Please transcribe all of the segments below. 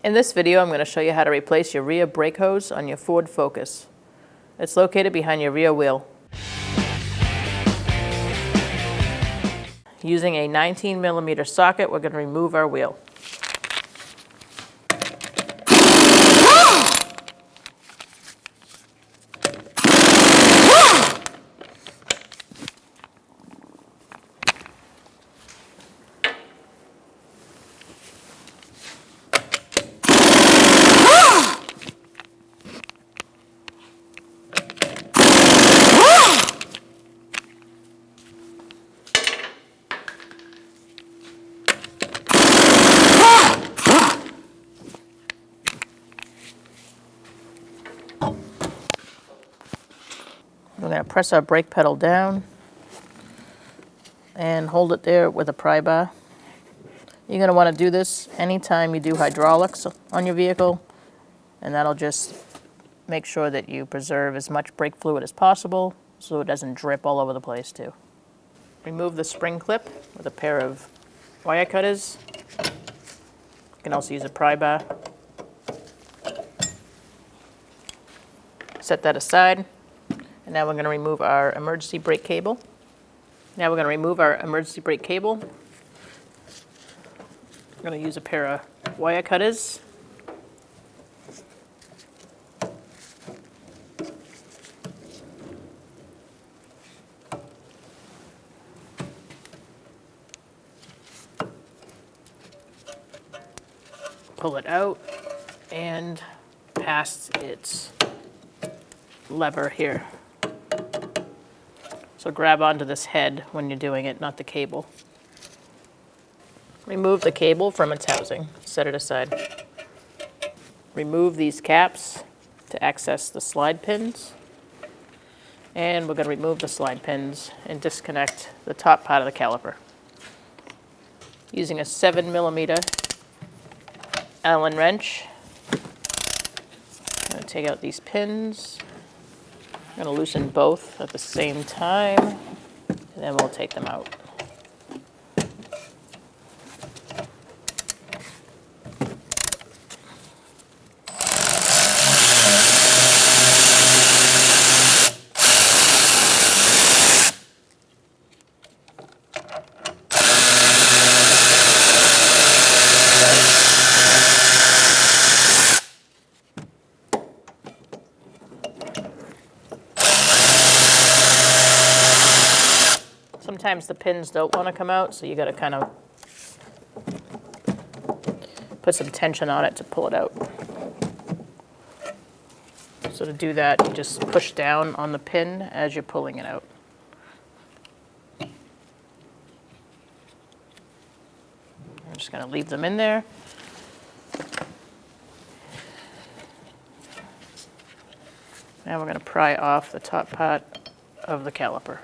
In this video, I'm going to show you how to replace your rear brake hose on your Ford Focus. It's located behind your rear wheel. Using a 19mm socket, we're going to remove our wheel. We're going to press our brake pedal down and hold it there with a pry bar. You're going to want to do this anytime you do hydraulics on your vehicle, and that'll just make sure that you preserve as much brake fluid as possible so it doesn't drip all over the place too. Remove the spring clip with a pair of wire cutters. You can also use a pry bar. Set that aside. And now we're going to remove our emergency brake cable. I'm going to use a pair of wire cutters. Pull it out and past its lever here. So grab onto this head when you're doing it, not the cable. Remove the cable from its housing. Set it aside. Remove these caps to access the slide pins. And we're going to remove the slide pins and disconnect the top part of the caliper. Using a 7mm Allen wrench, I'm going to take out these pins. I'm going to loosen both at the same time, and then we'll take them out. Sometimes the pins don't want to come out, so you got to kind of put some tension on it to pull it out. So to do that, you just push down on the pin as you're pulling it out. I'm just going to leave them in there. Now we're going to pry off the top part of the caliper.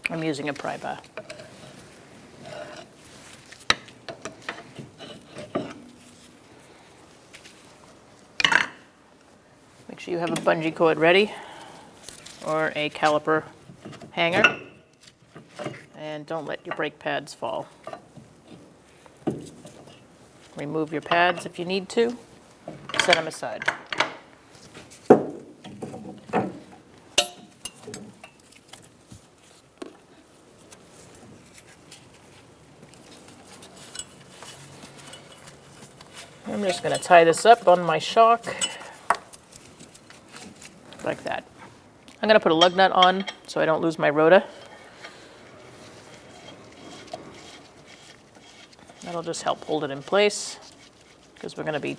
I'm using a pry bar. Make sure you have a bungee cord ready or a caliper hanger, and don't let your brake pads fall. Remove your pads if you need to. Set them aside. I'm just going to tie this up on my shock, like that. I'm going to put a lug nut on so I don't lose my rotor. That'll just help hold it in place, because we're going to be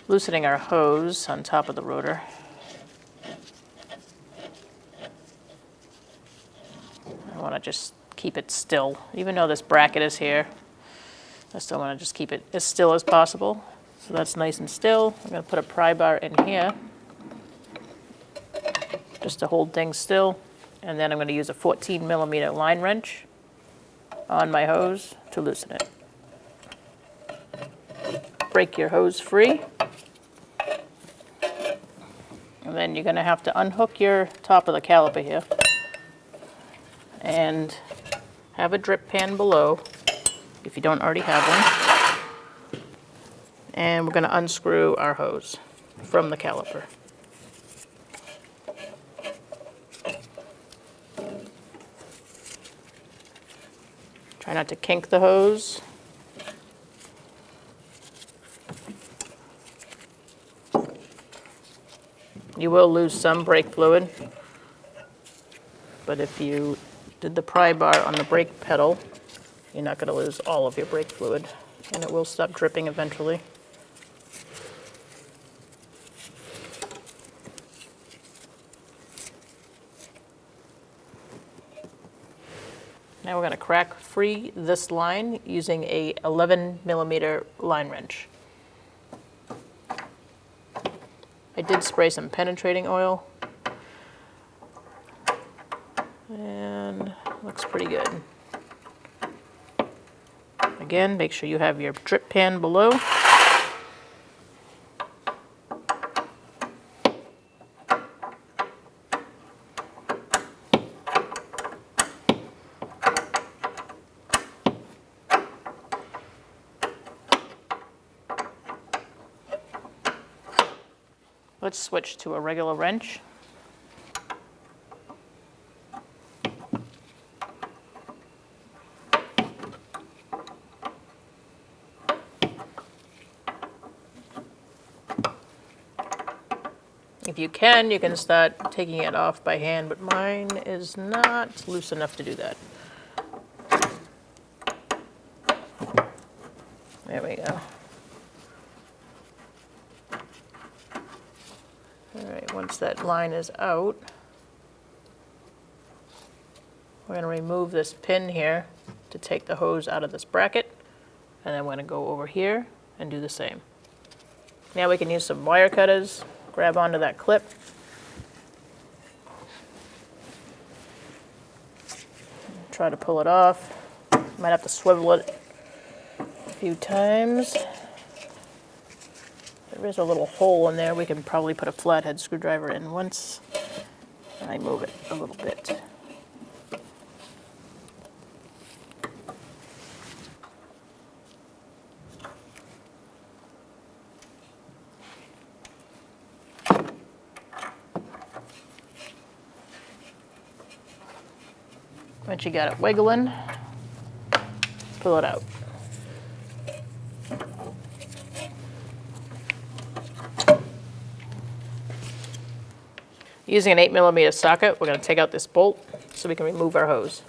loosening our hose on top of the rotor. I want to just keep it still, even though this bracket is here. I still want to just keep it as still as possible. So that's nice and still. I'm going to put a pry bar in here just to hold things still. And then I'm going to use a 14mm line wrench on my hose to loosen it. Break your hose free. And then you're going to have to unhook your top of the caliper here and have a drip pan below if you don't already have one. And we're going to unscrew our hose from the caliper. Try not to kink the hose. You will lose some brake fluid, but if you did the pry bar on the brake pedal, you're not going to lose all of your brake fluid, and it will stop dripping eventually. Now we're going to crack free this line using a 11mm line wrench. I did spray some penetrating oil, and looks pretty good. Again, make sure you have your drip pan below. Let's switch to a regular wrench. If you can start taking it off by hand, but mine is not loose enough to do that. There we go. All right, once that line is out, we're going to remove this pin here to take the hose out of this bracket, and then we're going to go over here and do the same. Now we can use some wire cutters, grab onto that clip, try to pull it off. Might have to swivel it a few times. There is a little hole in there. We can probably put a flathead screwdriver in once I move it a little bit. Once you got it wiggling, pull it out. Using an 8mm socket, we're going to take out this bolt so we can remove our hose.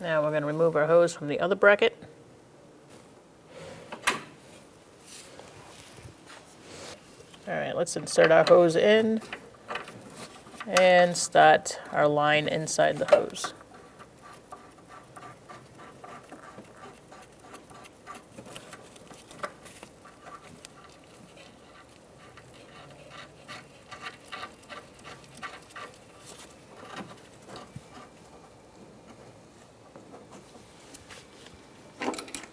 Now we're going to remove our hose from the other bracket. All right, let's insert our hose in and start our line inside the hose.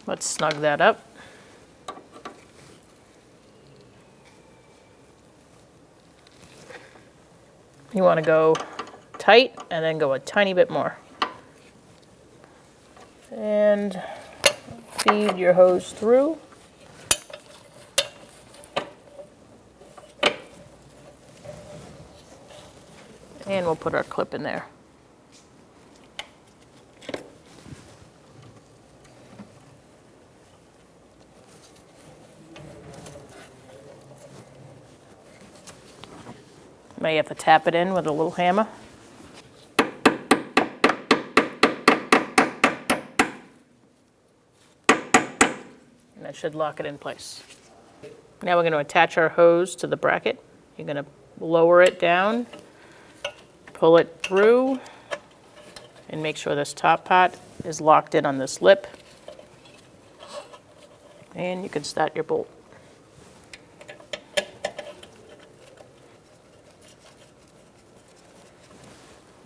Let's snug that up. You want to go tight and then go a tiny bit more. And feed your hose through. And we'll put our clip in there. May have to tap it in with a little hammer. And that should lock it in place. Now we're going to attach our hose to the bracket. You're going to lower it down, pull it through, and make sure this top part is locked in on this lip. And you can start your bolt.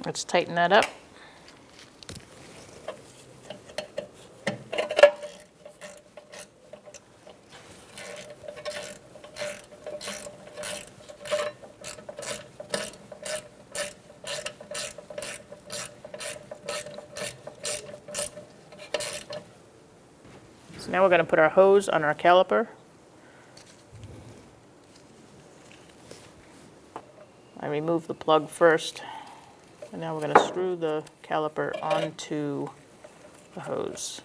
Let's tighten that up. So now we're going to put our hose on our caliper. I remove the plug first, and now we're going to screw the caliper onto the hose.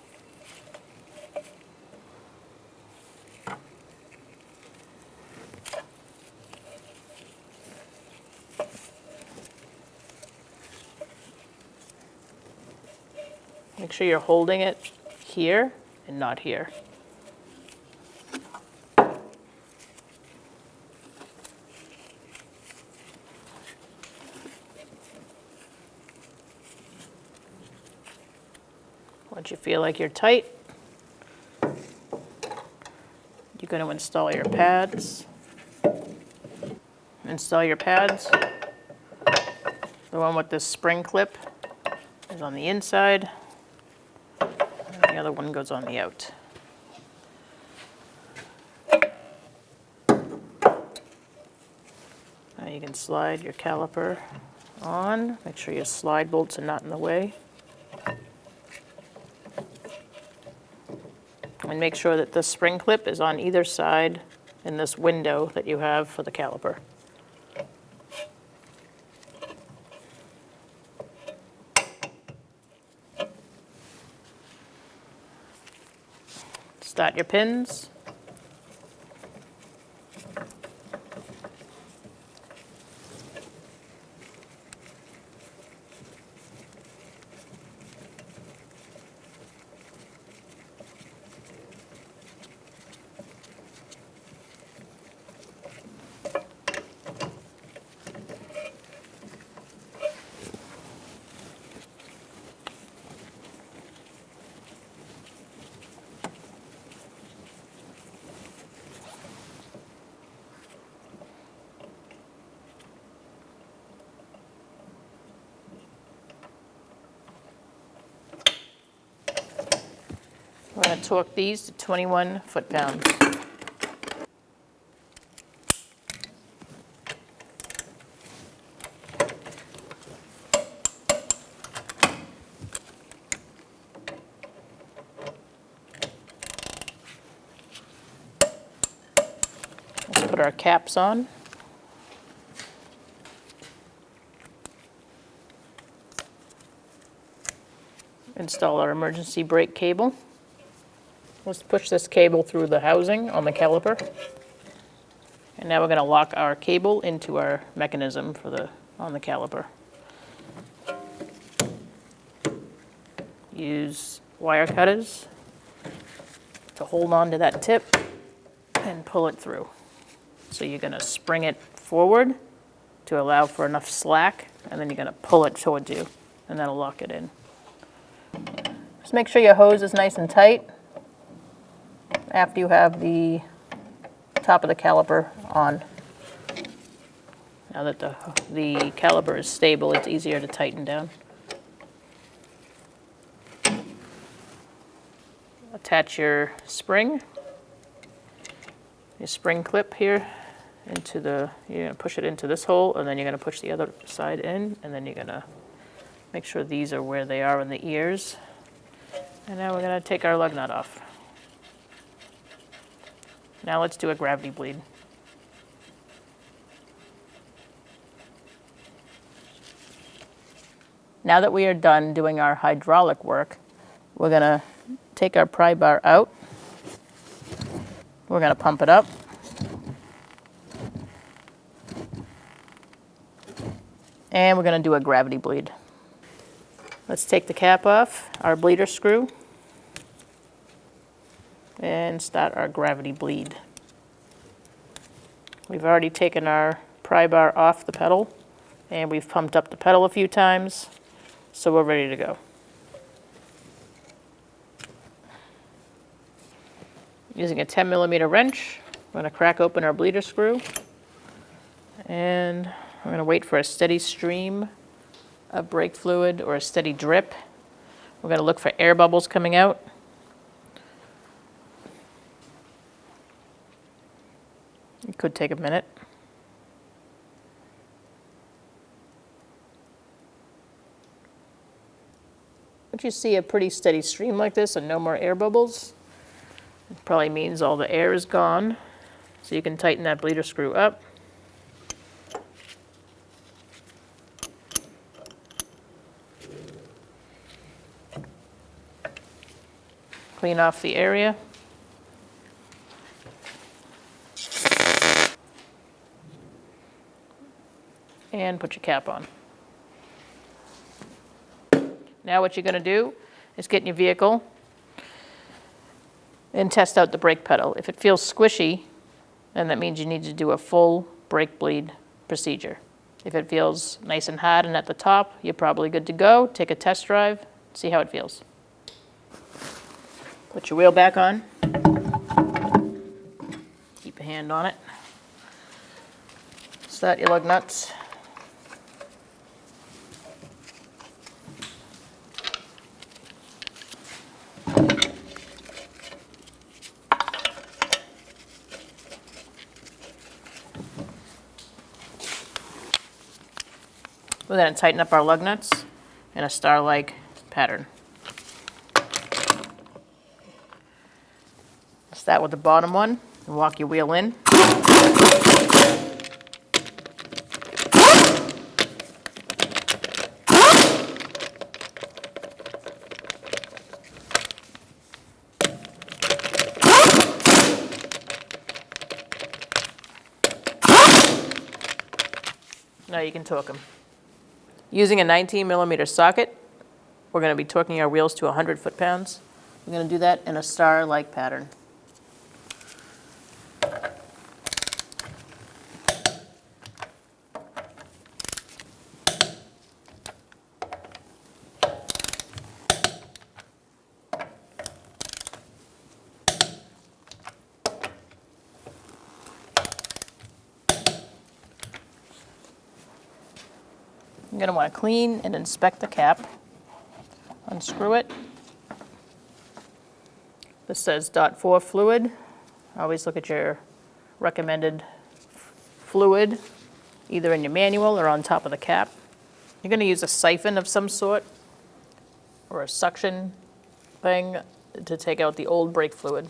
Make sure you're holding it here and not here. Once you feel like you're tight, you're going to install your pads. Install your pads. The one with this spring clip is on the inside, and the other one goes on the out. Now you can slide your caliper on. Make sure your slide bolts are not in the way. And make sure that the spring clip is on either side in this window that you have for the caliper. Start your pins. We're going to torque these to 21 foot-pounds. Let's put our caps on. Install our emergency brake cable. Let's push this cable through the housing on the caliper. And now we're going to lock our cable into our mechanism on the caliper. Use wire cutters to hold on to that tip and pull it through. So you're going to spring it forward to allow for enough slack, and then you're going to pull it towards you, and that'll lock it in. Just make sure your hose is nice and tight after you have the top of the caliper on. Now that the caliper is stable, it's easier to tighten down. Attach your spring clip here into you're going to push it into this hole, and then you're going to push the other side in, and then you're going to make sure these are where they are in the ears. And now we're going to take our lug nut off. Now let's do a gravity bleed. Now that we are done doing our hydraulic work, we're going to take our pry bar out. We're going to pump it up. And we're going to do a gravity bleed. Let's take the cap off, our bleeder screw, and start our gravity bleed. We've already taken our pry bar off the pedal, and we've pumped up the pedal a few times, so we're ready to go. Using a 10mm wrench, we're going to crack open our bleeder screw, and we're going to wait for a steady stream of brake fluid or a steady drip. We're going to look for air bubbles coming out. It could take a minute. Once you see a pretty steady stream like this and no more air bubbles, it probably means all the air is gone. So you can tighten that bleeder screw up. Clean off the area. And put your cap on. Now what you're going to do is get in your vehicle and test out the brake pedal. If it feels squishy, then that means you need to do a full brake bleed procedure. If it feels nice and hard and at the top, you're probably good to go. Take a test drive, see how it feels. Put your wheel back on. Keep a hand on it. Start your lug nuts. We're going to tighten up our lug nuts in a star-like pattern. Start with the bottom one and walk your wheel in. Now you can torque them. Using a 19mm socket, we're going to be torquing our wheels to 100 foot-pounds. We're going to do that in a star-like pattern. You're going to want to clean and inspect the cap. Unscrew it. This says .4 fluid. Always look at your recommended fluid, either in your manual or on top of the cap. You're going to use a siphon of some sort or a suction thing to take out the old brake fluid.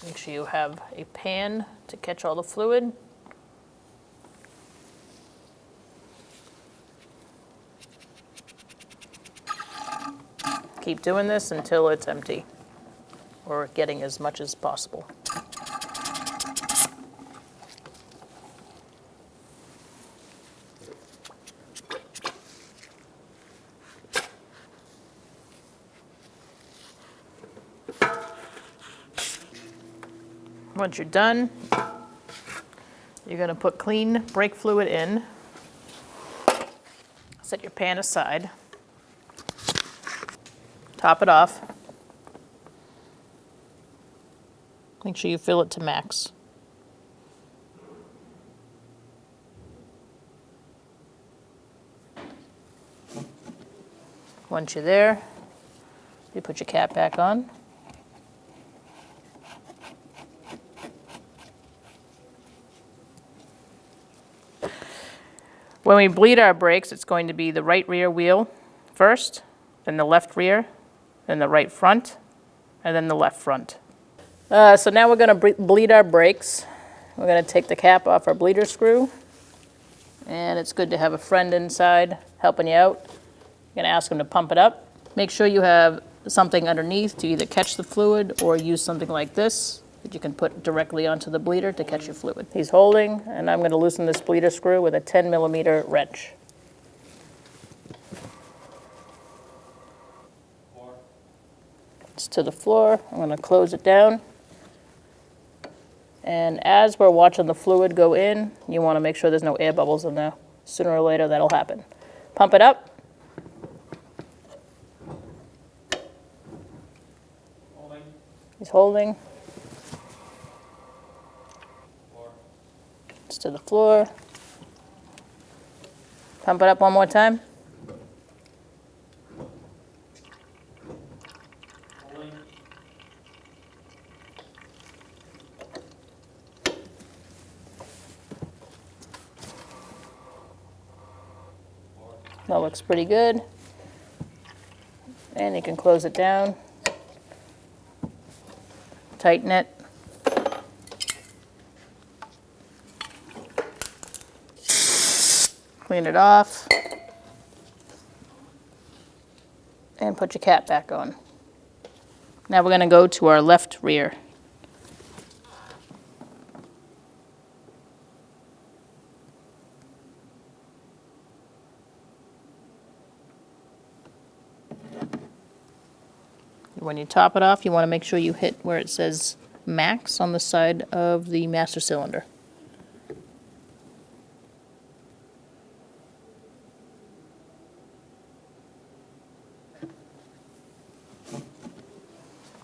Make sure you have a pan to catch all the fluid. Keep doing this until it's empty, or getting as much as possible. Once you're done, you're going to put clean brake fluid in. Set your pan aside. Top it off. Make sure you fill it to max. Once you're there, you put your cap back on. When we bleed our brakes, it's going to be the right rear wheel first, then the left rear, then the right front, and then the left front. So now we're going to bleed our brakes. We're going to take the cap off our bleeder screw. And it's good to have a friend inside helping you out. You're going to ask him to pump it up. Make sure you have something underneath to either catch the fluid or use something like this that you can put directly onto the bleeder to catch your fluid. He's holding, and I'm going to loosen this bleeder screw with a 10mm wrench. It's to the floor. I'm going to close it down. And as we're watching the fluid go in, you want to make sure there's no air bubbles in there. Sooner or later, that'll happen. Pump it up. He's holding. It's to the floor. Pump it up one more time. That looks pretty good. And you can close it down. Tighten it. Clean it off. And put your cap back on. Now we're going to go to our left rear. When you top it off, you want to make sure you hit where it says max on the side of the master cylinder.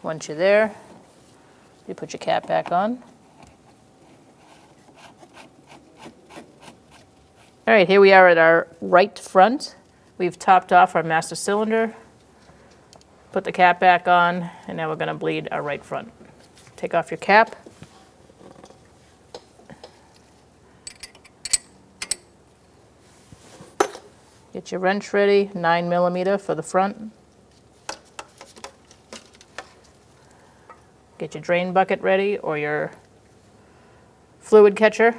Once you're there, you put your cap back on. All right, here we are at our right front. We've topped off our master cylinder. Put the cap back on, and now we're going to bleed our right front. Take off your cap. Get your wrench ready, 9mm for the front. Get your drain bucket ready or your fluid catcher.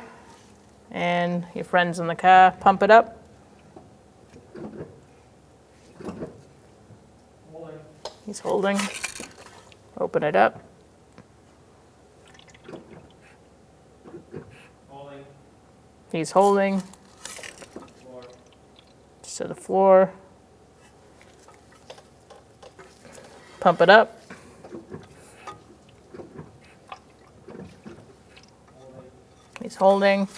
And your friends in the car, pump it up. He's holding. Open it up. Holding. He's holding. Just to the floor. Pump it up. He's holding.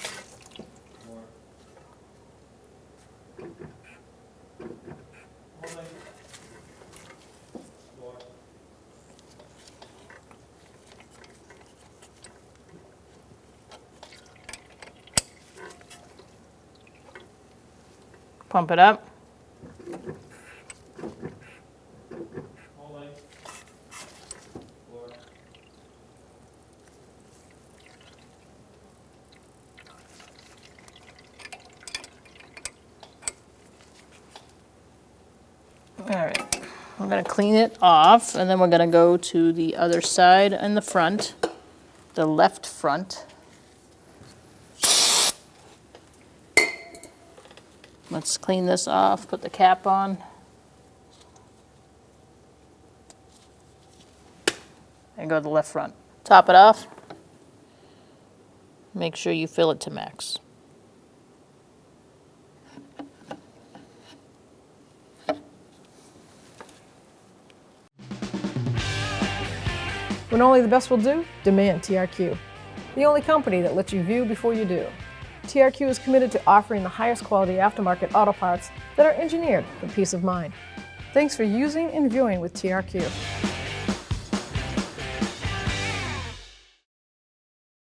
Pump it up. All right, I'm going to clean it off, and then we're going to go to the other side in the front, the left front. Let's clean this off, put the cap on. And go to the left front. Top it off. Make sure you fill it to max. When only the best will do, demand TRQ. The only company that lets you view before you do. TRQ is committed to offering the highest quality aftermarket auto parts that are engineered for peace of mind. Thanks for using and viewing with TRQ.